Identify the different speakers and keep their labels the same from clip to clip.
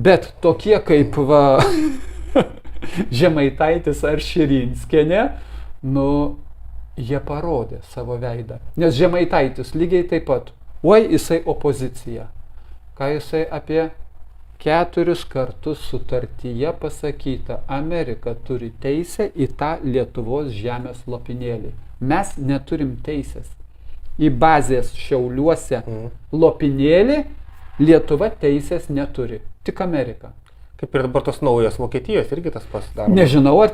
Speaker 1: Bet tokie kaip Žemaitaitis ar Širinskienė, jie parodė savo veidą. Nes Žemaitaitis lygiai taip pat. Jisai opozicija. Ką jisai apie 4 kartus sutartyje pasakyta, Amerika turi teisę į tą Lietuvos žemės lopinėlį. Mes neturim teisės. Į bazės Šiauliuose lopinėlį Lietuva teisės neturi. Tik Amerika.
Speaker 2: Kaip ir dabar tos naujos Vokietijos irgi tas pasidaro.
Speaker 1: Nežinau, ar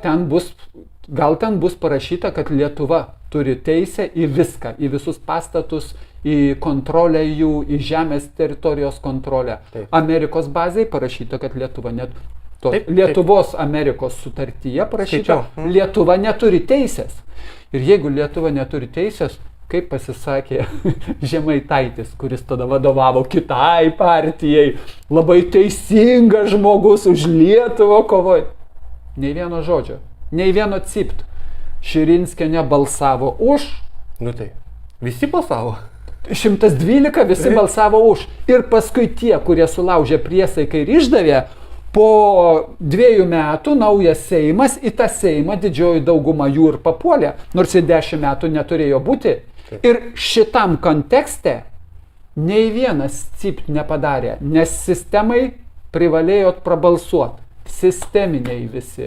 Speaker 1: gal ten bus parašyta, kad Lietuva turi teisę į viską, į visus pastatus, į kontrolę jų, į žemės teritorijos kontrolę.
Speaker 2: Taip.
Speaker 1: Amerikos bazėje parašyta, kad Lietuva Lietuvos Amerikos sutartyje parašyta, Lietuva neturi teisės. Ir jeigu Lietuva neturi teisės, kaip pasisakė Žemaitaitis, kuris tada vadovavo kitai partijai, labai teisingas žmogus, už Lietuvą kovoja. Nei vieno žodžio, nei vieno cipt. Širinskienė balsavo už.
Speaker 2: Tai visi balsavo.
Speaker 1: 112 visi balsavo už. Ir paskui tie, kurie sulaužė priesaiką ir išdavė, po 2 metų naujas Seimas, į tą Seimą didžioji dauguma jų ir papuolė, nors ir 10 metų neturėjo būti. Ir šitam kontekste nei vienas cipt nepadarė, nes sistemai privalėjo prabalsuoti. Sisteminiai visi.